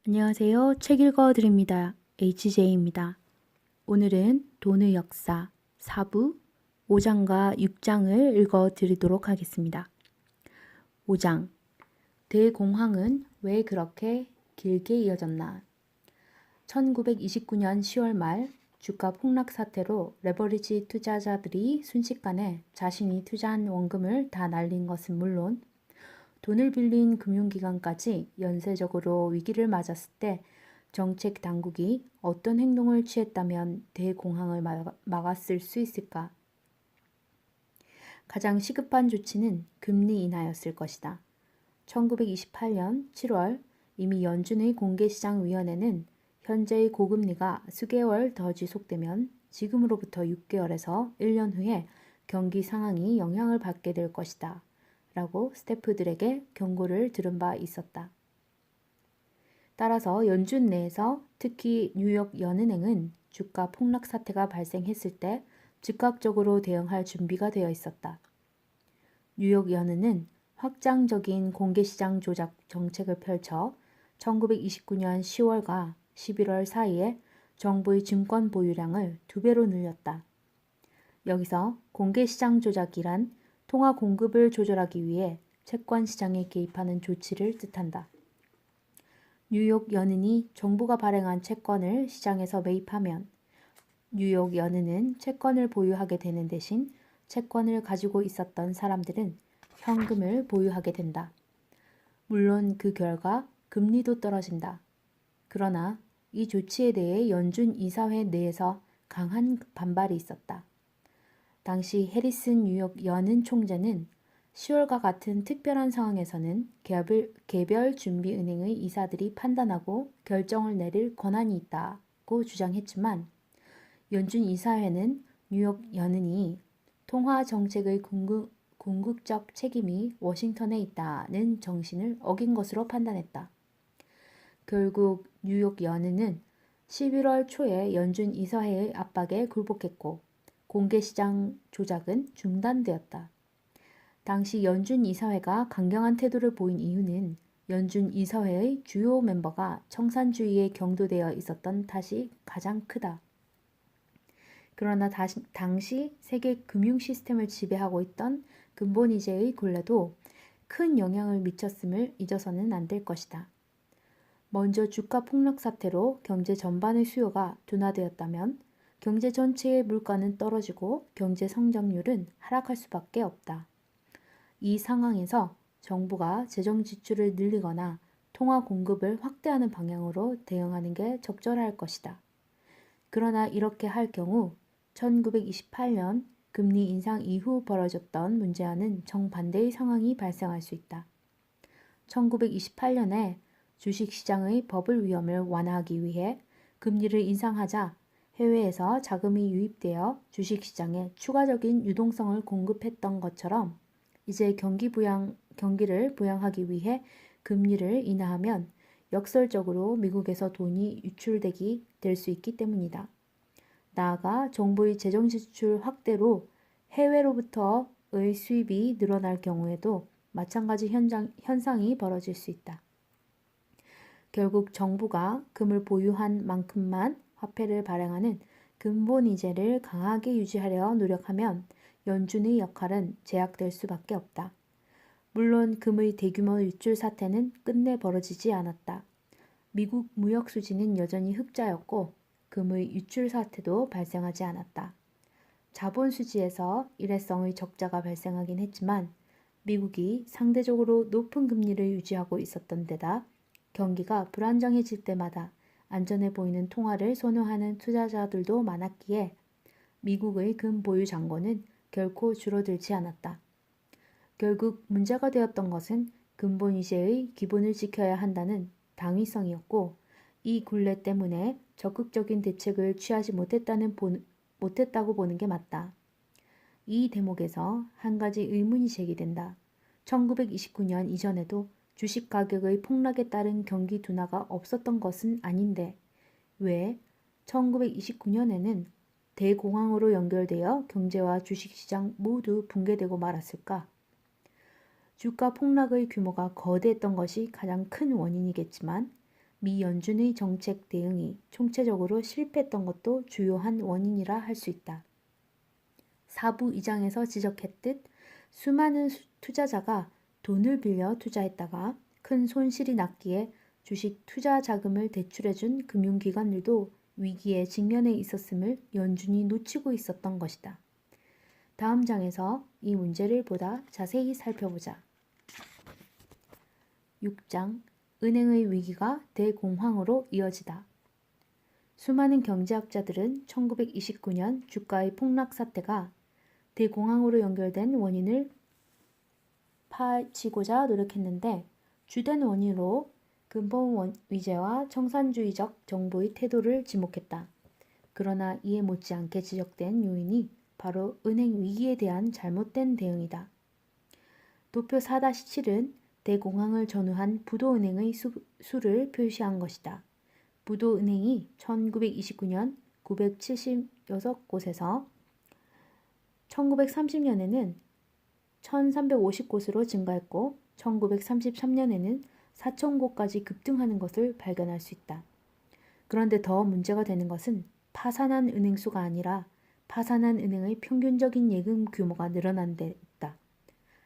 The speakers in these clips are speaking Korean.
안녕하세요. 책 읽어드립니다. HJ입니다. 오늘은 돈의 역사 4부 5장과 6장을 읽어드리도록 하겠습니다. 5장 대공황은 왜 그렇게 길게 이어졌나? 1929년 10월 말 주가 폭락 사태로 레버리지 투자자들이 순식간에 자신이 투자한 원금을 다 날린 것은 물론 돈을 빌린 금융기관까지 연쇄적으로 위기를 맞았을 때 정책 당국이 어떤 행동을 취했다면 대공황을 막았을 수 있을까? 가장 시급한 조치는 금리 인하였을 것이다. 1928년 7월 이미 연준의 공개시장위원회는 현재의 고금리가 수개월 더 지속되면 지금으로부터 6개월에서 1년 후에 경기 상황이 영향을 받게 될 것이다. 라고 스태프들에게 경고를 들은 바 있었다. 따라서 연준 내에서 특히 뉴욕 연은행은 주가 폭락 사태가 발생했을 때 즉각적으로 대응할 준비가 되어 있었다. 뉴욕 연은은 확장적인 공개시장 조작 정책을 펼쳐 1929년 10월과 11월 사이에 정부의 증권 보유량을 2배로 늘렸다. 여기서 공개시장 조작이란 통화 공급을 조절하기 위해 채권 시장에 개입하는 조치를 뜻한다. 뉴욕 연은이 정부가 발행한 채권을 시장에서 매입하면 뉴욕 연은은 채권을 보유하게 되는 대신 채권을 가지고 있었던 사람들은 현금을 보유하게 된다. 물론 그 결과 금리도 떨어진다. 그러나 이 조치에 대해 연준 이사회 내에서 강한 반발이 있었다. 당시 해리슨 뉴욕 연은 총재는 10월과 같은 특별한 상황에서는 개별 준비은행의 이사들이 판단하고 결정을 내릴 권한이 있다고 주장했지만 연준 이사회는 뉴욕 연은이 통화 정책의 궁극적 책임이 워싱턴에 있다는 정신을 어긴 것으로 판단했다. 결국 뉴욕 연은은 11월 초에 연준 이사회의 압박에 굴복했고 공개시장 조작은 중단되었다. 당시 연준 이사회가 강경한 태도를 보인 이유는 연준 이사회의 주요 멤버가 청산주의에 경도되어 있었던 탓이 가장 크다. 그러나 당시 세계 금융 시스템을 지배하고 있던 근본이자의 굴레도 큰 영향을 미쳤음을 잊어서는 안 될 것이다. 먼저 주가 폭락 사태로 경제 전반의 수요가 둔화되었다면 경제 전체의 물가는 떨어지고 경제 성장률은 하락할 수밖에 없다. 이 상황에서 정부가 재정 지출을 늘리거나 통화 공급을 확대하는 방향으로 대응하는 게 적절할 것이다. 그러나 이렇게 할 경우 1928년 금리 인상 이후 벌어졌던 문제와는 정반대의 상황이 발생할 수 있다. 1928년에 주식시장의 버블 위험을 완화하기 위해 금리를 인상하자 해외에서 자금이 유입되어 주식시장에 추가적인 유동성을 공급했던 것처럼 이제 경기를 부양하기 위해 금리를 인하하면 역설적으로 미국에서 돈이 유출되기 될 수 있기 때문이다. 나아가 정부의 재정 지출 확대로 해외로부터의 수입이 늘어날 경우에도 마찬가지 현상이 벌어질 수 있다. 결국 정부가 금을 보유한 만큼만 화폐를 발행하는 근본이자를 강하게 유지하려 노력하면 연준의 역할은 제약될 수밖에 없다. 물론 금의 대규모 유출 사태는 끝내 벌어지지 않았다. 미국 무역 수지는 여전히 흑자였고 금의 유출 사태도 발생하지 않았다. 자본 수지에서 일회성의 적자가 발생하긴 했지만 미국이 상대적으로 높은 금리를 유지하고 있었던 데다 경기가 불안정해질 때마다 안전해 보이는 통화를 선호하는 투자자들도 많았기에 미국의 금 보유 잔고는 결코 줄어들지 않았다. 결국 문제가 되었던 것은 근본이자의 기본을 지켜야 한다는 당위성이었고 이 굴레 때문에 적극적인 대책을 취하지 못했다고 보는 게 맞다. 이 대목에서 한 가지 의문이 제기된다. 1929년 이전에도 주식 가격의 폭락에 따른 경기 둔화가 없었던 것은 아닌데 왜 1929년에는 대공황으로 연결되어 경제와 주식시장 모두 붕괴되고 말았을까? 주가 폭락의 규모가 거대했던 것이 가장 큰 원인이겠지만 미 연준의 정책 대응이 총체적으로 실패했던 것도 주요한 원인이라 할 수 있다. 사부 2장에서 지적했듯 수많은 투자자가 돈을 빌려 투자했다가 큰 손실이 났기에 주식 투자 자금을 대출해준 금융기관들도 위기에 직면해 있었음을 연준이 놓치고 있었던 것이다. 다음 장에서 이 문제를 보다 자세히 살펴보자. 6장 은행의 위기가 대공황으로 이어지다. 수많은 경제학자들은 1929년 주가의 폭락 사태가 대공황으로 연결된 원인을 파헤치고자 노력했는데 주된 원인으로 근본 위제와 청산주의적 정부의 태도를 지목했다. 그러나 이에 못지않게 지적된 요인이 바로 은행 위기에 대한 잘못된 대응이다. 도표 4-7은 대공황을 전후한 부도은행의 수를 표시한 것이다. 부도은행이 1929년 976곳에서 1930년에는 1350곳으로 증가했고 1933년에는 4000곳까지 급등하는 것을 발견할 수 있다. 그런데 더 문제가 되는 것은 파산한 은행 수가 아니라 파산한 은행의 평균적인 예금 규모가 늘어난 데 있다.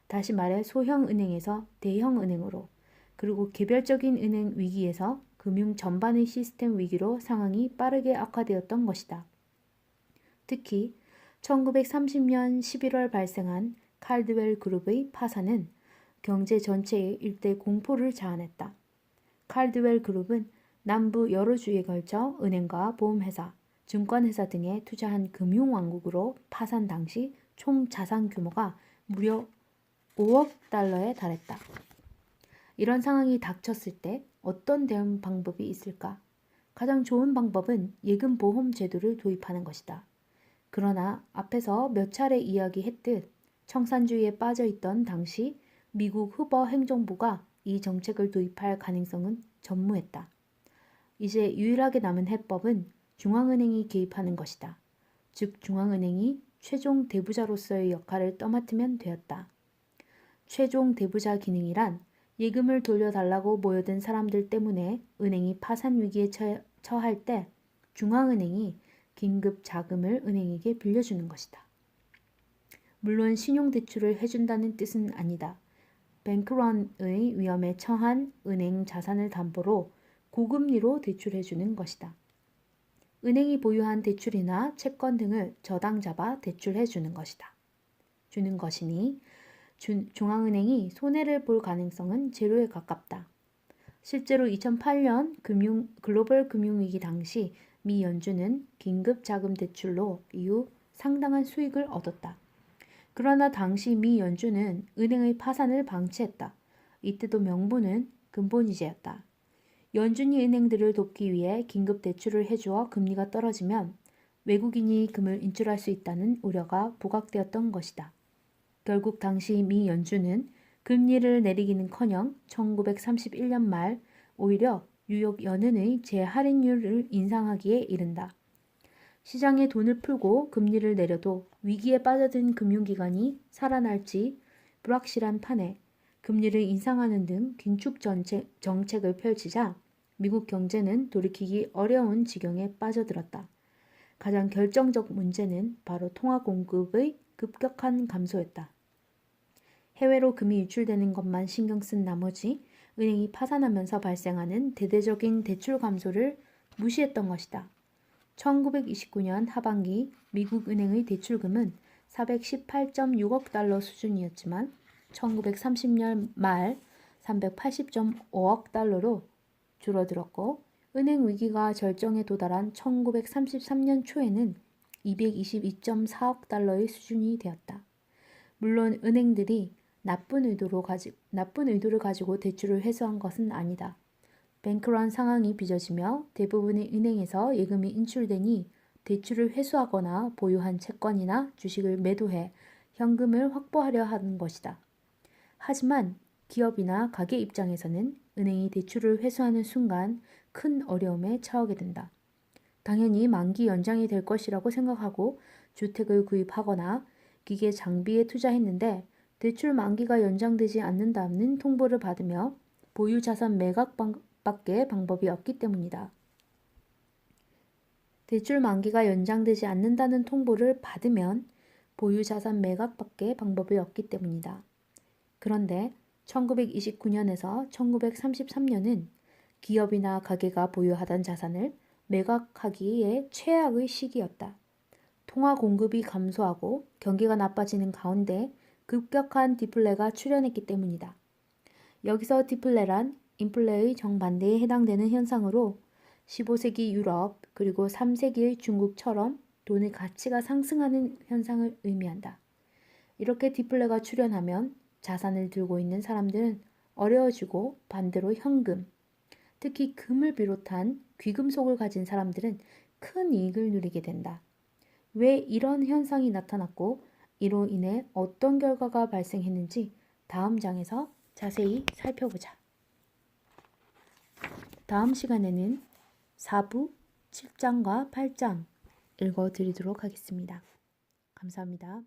다시 말해 소형 은행에서 대형 은행으로 그리고 개별적인 은행 위기에서 금융 전반의 시스템 위기로 상황이 빠르게 악화되었던 것이다. 특히 1930년 11월 발생한 칼드웰 그룹의 파산은 경제 전체에 일대 공포를 자아냈다. 칼드웰 그룹은 남부 여러 주에 걸쳐 은행과 보험회사, 증권회사 등에 투자한 금융왕국으로 파산 당시 총 자산 규모가 무려 5억 달러에 달했다. 이런 상황이 닥쳤을 때 어떤 대응 방법이 있을까? 가장 좋은 방법은 예금보험 제도를 도입하는 것이다. 그러나 앞에서 몇 차례 이야기했듯 청산주의에 빠져있던 당시 미국 후보 행정부가 이 정책을 도입할 가능성은 전무했다. 이제 유일하게 남은 해법은 중앙은행이 개입하는 것이다. 즉 중앙은행이 최종 대부자로서의 역할을 떠맡으면 되었다. 최종 대부자 기능이란 예금을 돌려달라고 모여든 사람들 때문에 은행이 파산 위기에 처할 때 중앙은행이 긴급 자금을 은행에게 빌려주는 것이다. 물론 신용대출을 해준다는 뜻은 아니다. 뱅크런의 위험에 처한 은행 자산을 담보로 고금리로 대출해주는 것이다. 은행이 보유한 대출이나 채권 등을 저당 잡아 대출해주는 것이다. 주는 것이니 중앙은행이 손해를 볼 가능성은 제로에 가깝다. 실제로 2008년 글로벌 금융위기 당시 미 연준은 긴급 자금 대출로 이후 상당한 수익을 얻었다. 그러나 당시 미 연준은 은행의 파산을 방치했다. 이때도 명분은 근본이제였다. 연준이 은행들을 돕기 위해 긴급 대출을 해주어 금리가 떨어지면 외국인이 금을 인출할 수 있다는 우려가 부각되었던 것이다. 결국 당시 미 연준은 금리를 내리기는커녕 1931년 말 오히려 뉴욕 연은의 재할인율을 인상하기에 이른다. 시장에 돈을 풀고 금리를 내려도 위기에 빠져든 금융기관이 살아날지 불확실한 판에 금리를 인상하는 등 긴축 정책을 펼치자 미국 경제는 돌이키기 어려운 지경에 빠져들었다. 가장 결정적 문제는 바로 통화 공급의 급격한 감소였다. 해외로 금이 유출되는 것만 신경 쓴 나머지 은행이 파산하면서 발생하는 대대적인 대출 감소를 무시했던 것이다. 1929년 하반기 미국 은행의 대출금은 418.6억 달러 수준이었지만 1930년 말 380.5억 달러로 줄어들었고 은행 위기가 절정에 도달한 1933년 초에는 222.4억 달러의 수준이 되었다. 물론 은행들이 나쁜 의도를 가지고 대출을 회수한 것은 아니다. 뱅크런 상황이 빚어지며 대부분의 은행에서 예금이 인출되니 대출을 회수하거나 보유한 채권이나 주식을 매도해 현금을 확보하려 하는 것이다. 하지만 기업이나 가게 입장에서는 은행이 대출을 회수하는 순간 큰 어려움에 처하게 된다. 당연히 만기 연장이 될 것이라고 생각하고 주택을 구입하거나 기계 장비에 투자했는데 대출 만기가 연장되지 않는다는 통보를 받으며 보유 자산 매각 밖에 방법이 없기 때문이다. 대출 만기가 연장되지 않는다는 통보를 받으면 보유자산 매각밖에 방법이 없기 때문이다. 그런데 1929년에서 1933년은 기업이나 가게가 보유하던 자산을 매각하기에 최악의 시기였다. 통화 공급이 감소하고 경기가 나빠지는 가운데 급격한 디플레가 출현했기 때문이다. 여기서 디플레란 인플레의 정반대에 해당되는 현상으로 15세기 유럽 그리고 3세기의 중국처럼 돈의 가치가 상승하는 현상을 의미한다. 이렇게 디플레가 출현하면 자산을 들고 있는 사람들은 어려워지고 반대로 현금, 특히 금을 비롯한 귀금속을 가진 사람들은 큰 이익을 누리게 된다. 왜 이런 현상이 나타났고 이로 인해 어떤 결과가 발생했는지 다음 장에서 자세히 살펴보자. 다음 시간에는 4부 7장과 8장 읽어드리도록 하겠습니다. 감사합니다.